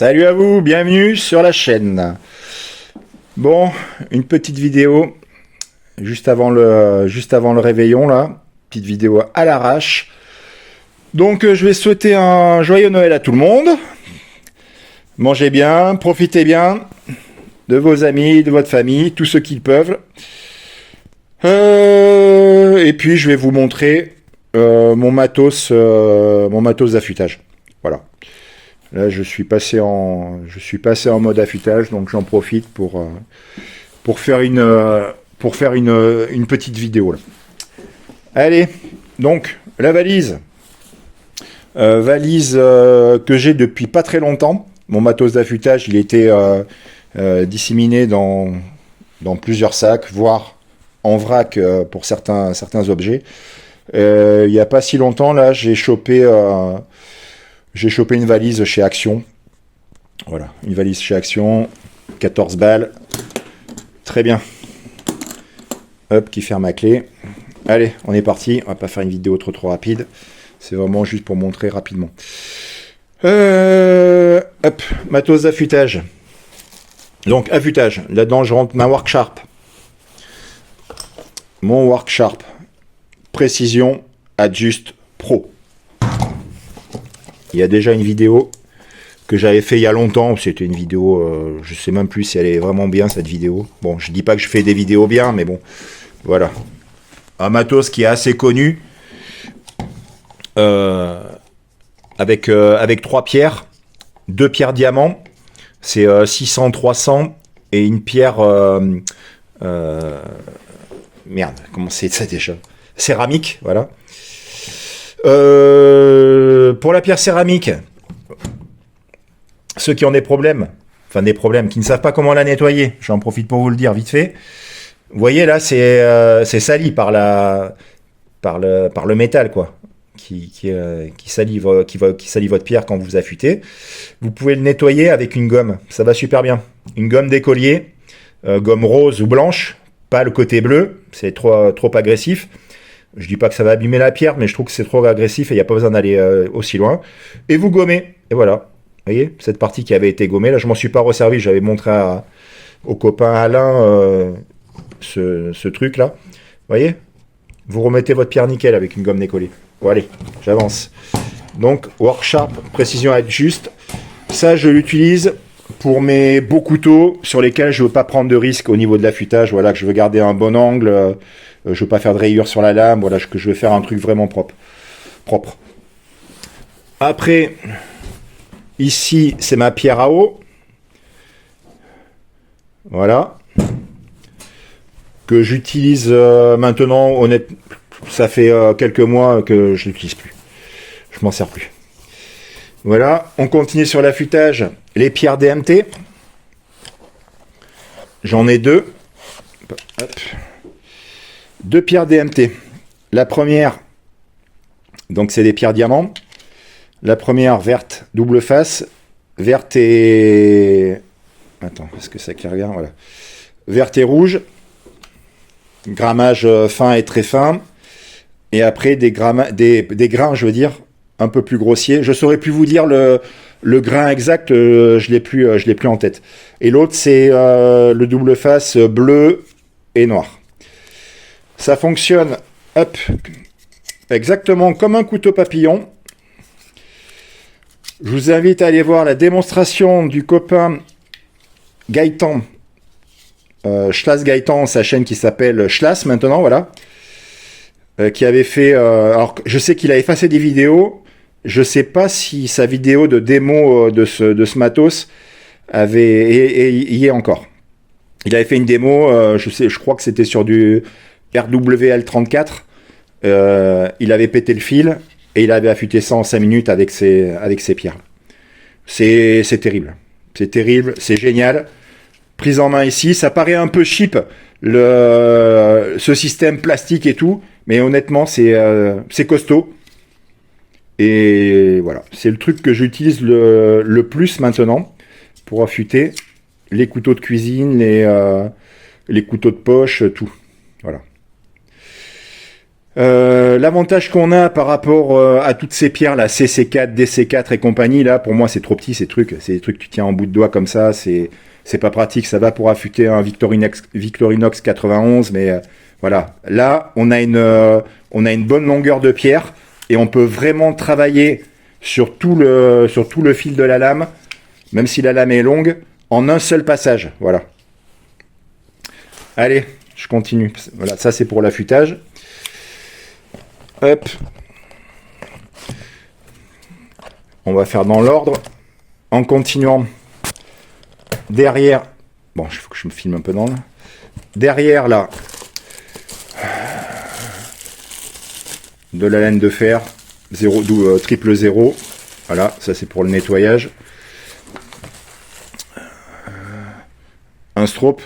Salut à vous, bienvenue sur la chaîne. Bon, une petite vidéo juste avant le réveillon là, petite vidéo à l'arrache. Donc je vais souhaiter un joyeux Noël à tout le monde. Mangez bien, profitez bien de vos amis, de votre famille, tous ceux qui le peuvent. Et puis je vais vous montrer mon matos d'affûtage. Voilà. Là, je suis passé en mode affûtage, donc j'en profite pour faire une petite vidéo là. Allez, donc la valise que j'ai depuis pas très longtemps. Mon matos d'affûtage, il était disséminé dans plusieurs sacs, voire en vrac pour certains objets. Il n'y a pas si longtemps, là, j'ai chopé une valise chez Action. Voilà, une valise chez Action, 14 balles. Très bien. Hop, qui ferme à clé. Allez, on est parti. On va pas faire une vidéo trop rapide. C'est vraiment juste pour montrer rapidement. Hop, matos d'affûtage. Donc, affûtage. Là-dedans, je rentre ma Work Sharp. Mon Work Sharp. Précision Adjust Pro. Il y a déjà une vidéo que j'avais fait il y a longtemps. C'était une vidéo, je sais même plus si elle est vraiment bien cette vidéo. Bon, je dis pas que je fais des vidéos bien, mais bon, voilà. Un matos qui est assez connu, avec 3 pierres, 2 pierres diamants, c'est 600-300 et une pierre, merde, comment c'est ça déjà? Céramique, voilà. Pour la pierre céramique, ceux qui ont des problèmes, qui ne savent pas comment la nettoyer, j'en profite pour vous le dire vite fait. Vous voyez là, c'est sali par le métal quoi, qui salit votre pierre quand vous affûtez. Vous pouvez le nettoyer avec une gomme, ça va super bien. Une gomme d'écolier, gomme rose ou blanche, pas le côté bleu, c'est trop agressif. Je dis pas que ça va abîmer la pierre, mais je trouve que c'est trop agressif et il n'y a pas besoin d'aller aussi loin. Et vous gommez. Et voilà. Vous voyez, cette partie qui avait été gommée, là je m'en suis pas resservi. J'avais montré au copain Alain ce truc là. Vous voyez, vous remettez votre pierre nickel avec une gomme d'écolier. Bon allez, j'avance. Donc Work Sharp, précision Adjust. Ça je l'utilise pour mes beaux couteaux sur lesquels je veux pas prendre de risque au niveau de l'affûtage. Voilà, que je veux garder un bon angle. Je veux pas faire de rayures sur la lame, voilà, que je veux faire un truc vraiment propre. Après, ici, c'est ma pierre à eau. Voilà. Que j'utilise maintenant, honnêtement, ça fait quelques mois que je l'utilise plus. Je m'en sers plus. Voilà, on continue sur l'affûtage. Les pierres DMT. J'en ai 2. Hop. 2 pierres DMT. La première, donc c'est des pierres diamants. La première verte, double face. Verte et... Attends, est-ce que ça claire bien? Voilà. Verte et rouge. Grammage fin et très fin. Et après des grains, je veux dire, un peu plus grossiers. Je saurais plus vous dire le grain exact, je l'ai plus en tête. Et l'autre, c'est le double face bleu et noir. Ça fonctionne, hop, exactement comme un couteau papillon. Je vous invite à aller voir la démonstration du copain Gaëtan, Schlass Gaëtan, sa chaîne qui s'appelle Schlass maintenant, voilà, qui avait fait, alors je sais qu'il a effacé des vidéos, je sais pas si sa vidéo de démo de ce matos y est encore. Il avait fait une démo, je crois que c'était sur du RWL34, il avait pété le fil et il avait affûté ça en 5 minutes avec ses pierres. C'est terrible, c'est génial. Prise en main ici, ça paraît un peu cheap ce système plastique et tout, mais honnêtement c'est costaud. Et voilà, c'est le truc que j'utilise le plus maintenant pour affûter les couteaux de cuisine, les couteaux de poche, tout. Voilà. L'avantage qu'on a par rapport à toutes ces pierres, là, CC4, DC4 et compagnie, là, pour moi, c'est trop petit, ces trucs. C'est des trucs que tu tiens en bout de doigt comme ça, c'est pas pratique. Ça va pour affûter un Victorinox 91, mais voilà. Là, on a une bonne longueur de pierre et on peut vraiment travailler sur tout le fil de la lame, même si la lame est longue, en un seul passage. Voilà. Allez, je continue. Voilà, ça c'est pour l'affûtage. Hop. On va faire dans l'ordre. En continuant. Derrière. Bon, il faut que je me filme un peu dans là. Derrière là. De la laine de fer. Triple 0. Voilà, ça c'est pour le nettoyage. Un strobe.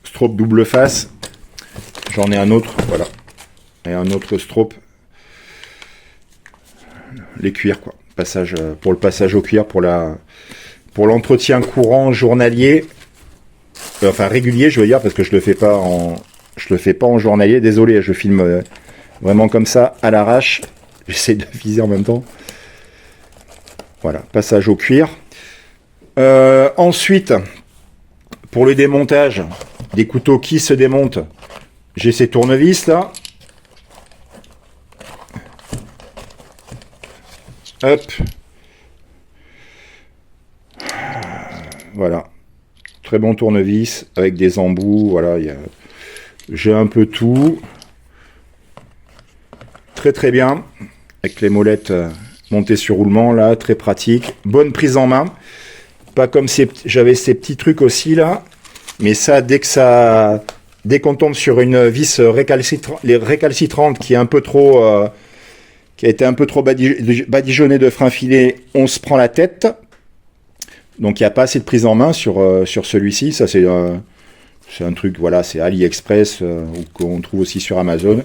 Strobe double face. J'en ai un autre, voilà. Et un autre strobe. Les cuirs, quoi. Passage, pour le passage au cuir, pour l'entretien courant journalier. Enfin régulier, je veux dire, parce que je le fais pas en journalier. Désolé, je filme vraiment comme ça, à l'arrache. J'essaie de viser en même temps. Voilà, passage au cuir. Ensuite, pour le démontage des couteaux qui se démontent, j'ai ces tournevis là. Hop. Voilà. Très bon tournevis avec des embouts. Voilà, j'ai un peu tout. Très très bien. Avec les molettes montées sur roulement là, très pratique. Bonne prise en main. Pas comme j'avais ces petits trucs aussi là. Mais ça, dès qu'on tombe sur une vis récalcitrante qui est un peu trop, qui a été un peu trop badigeonnée de frein filé, on se prend la tête. Donc il n'y a pas assez de prise en main sur celui-ci. Ça c'est un truc, voilà, c'est AliExpress ou qu'on trouve aussi sur Amazon.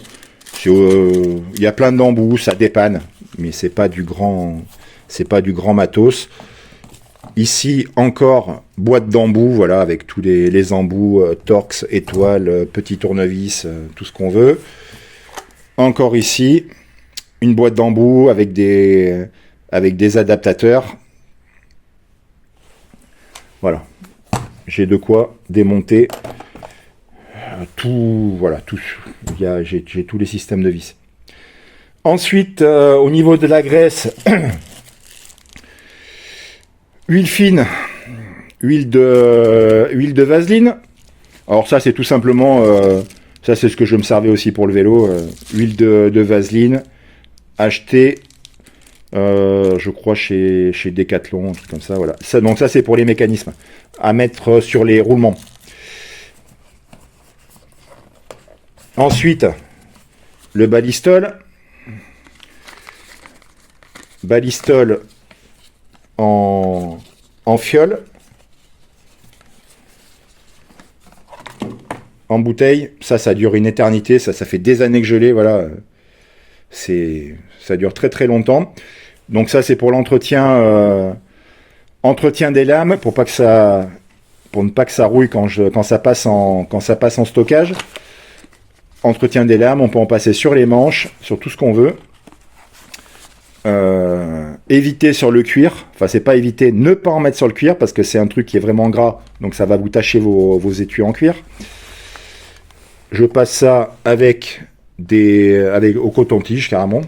Il y a plein d'embouts, ça dépanne, mais c'est pas du grand matos. Ici, encore, boîte d'embouts, voilà, avec tous les embouts, Torx, étoiles, petits tournevis, tout ce qu'on veut. Encore ici, une boîte d'embouts avec des adaptateurs. Voilà. J'ai de quoi démonter tout, voilà, tout. J'ai tous les systèmes de vis. Ensuite, au niveau de la graisse... Huile fine, huile de vaseline. Alors ça c'est tout simplement, ça c'est ce que je me servais aussi pour le vélo, huile de vaseline, achetée, je crois chez Decathlon, un truc comme ça, voilà. Donc ça c'est pour les mécanismes, à mettre sur les roulements. Ensuite, le balistol. Balistol en fiole, en bouteille, ça dure une éternité, ça fait des années que je l'ai, voilà, ça dure très très longtemps. Donc ça c'est pour l'entretien des lames, pour ne pas que ça rouille quand ça passe en stockage. Entretien des lames, on peut en passer sur les manches, sur tout ce qu'on veut. Éviter sur le cuir, enfin c'est pas éviter, ne pas en mettre sur le cuir parce que c'est un truc qui est vraiment gras, donc ça va vous tacher vos étuis en cuir. Je passe ça avec au coton-tige carrément.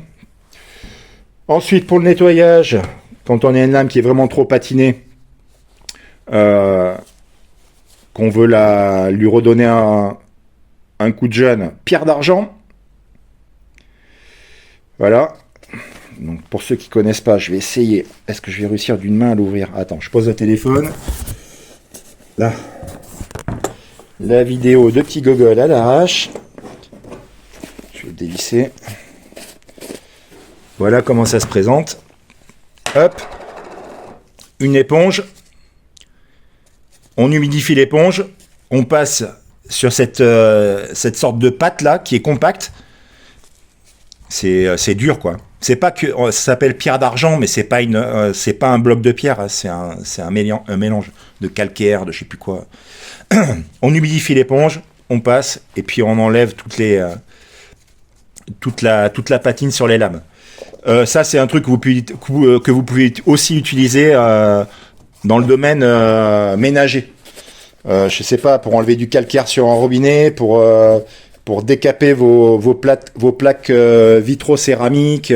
Ensuite pour le nettoyage, quand on a une lame qui est vraiment trop patinée, qu'on veut lui redonner un coup de jeune, pierre d'argent. Voilà. Donc pour ceux qui connaissent pas, je vais essayer. Est-ce que je vais réussir d'une main à l'ouvrir? Attends, je pose le téléphone. Là. La vidéo de petit gogol à l'arrache. Je vais le dévisser. Voilà comment ça se présente. Hop. Une éponge. On humidifie l'éponge. On passe sur cette sorte de pâte là qui est compacte. C'est dur quoi. C'est pas que ça s'appelle pierre d'argent, mais c'est pas un bloc de pierre, hein, c'est un mélange de calcaire, de je sais plus quoi. On humidifie l'éponge, on passe et puis on enlève toutes les toute la patine sur les lames. Ça, c'est un truc que vous pouvez aussi utiliser dans le domaine ménager. Je sais pas, pour enlever du calcaire sur un robinet, pour décaper vos plaques vitro-céramiques.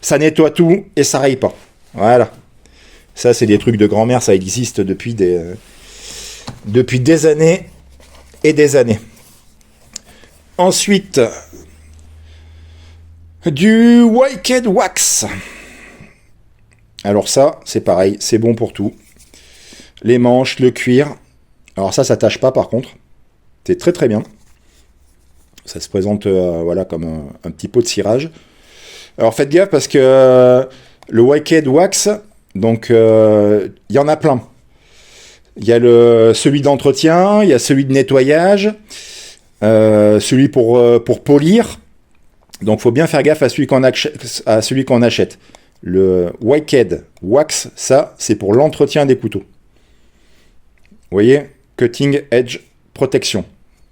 Ça nettoie tout et ça raye pas. Voilà. Ça, c'est des trucs de grand-mère, ça existe depuis des années et des années. Ensuite, du Wicked Wax. Alors ça, c'est pareil, c'est bon pour tout. Les manches, le cuir. Alors ça tâche pas par contre. C'est très très bien. Ça se présente voilà, comme un petit pot de cirage. Alors faites gaffe parce que le Wicked Wax, donc il y en a plein. Il y a celui d'entretien, il y a celui de nettoyage, celui pour polir. Donc faut bien faire gaffe à celui qu'on achète. Le Wicked Wax, ça c'est pour l'entretien des couteaux. Vous voyez, Cutting Edge Protection.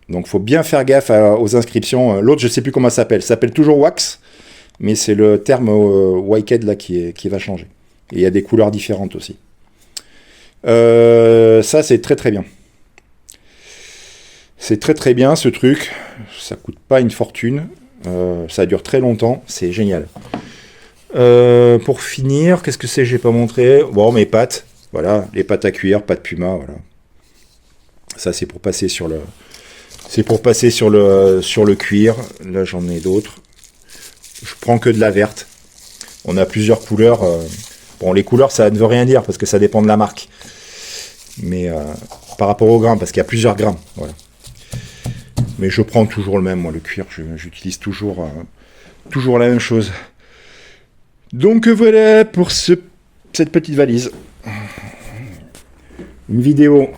Donc faut bien faire gaffe aux inscriptions. L'autre je sais plus comment ça s'appelle. Ça s'appelle toujours Wax, mais c'est le terme Wicked là qui va changer. Et il y a des couleurs différentes aussi. Ça c'est très très bien. C'est très très bien ce truc. Ça coûte pas une fortune. Ça dure très longtemps. C'est génial. Pour finir, qu'est-ce que c'est? J'ai pas montré. Bon, mes pâtes. Voilà, les pâtes à cuire, pâtes Puma. Voilà. Ça c'est pour passer sur le. C'est pour passer sur le cuir. Là j'en ai d'autres. Je prends que de la verte. On a plusieurs couleurs. Bon, les couleurs ça ne veut rien dire parce que ça dépend de la marque. Mais par rapport au grain, parce qu'il y a plusieurs grains. Voilà. Mais je prends toujours le même, moi, le cuir. J'utilise toujours la même chose. Donc voilà pour cette petite valise. Une vidéo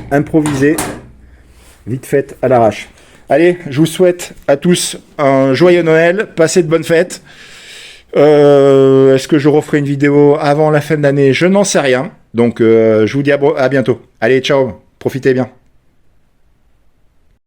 improvisée, vite faite à l'arrache. Allez, je vous souhaite à tous un joyeux Noël. Passez de bonnes fêtes. Est-ce que je referai une vidéo avant la fin de l'année? Je n'en sais rien. Donc je vous dis à bientôt. Allez, ciao. Profitez bien.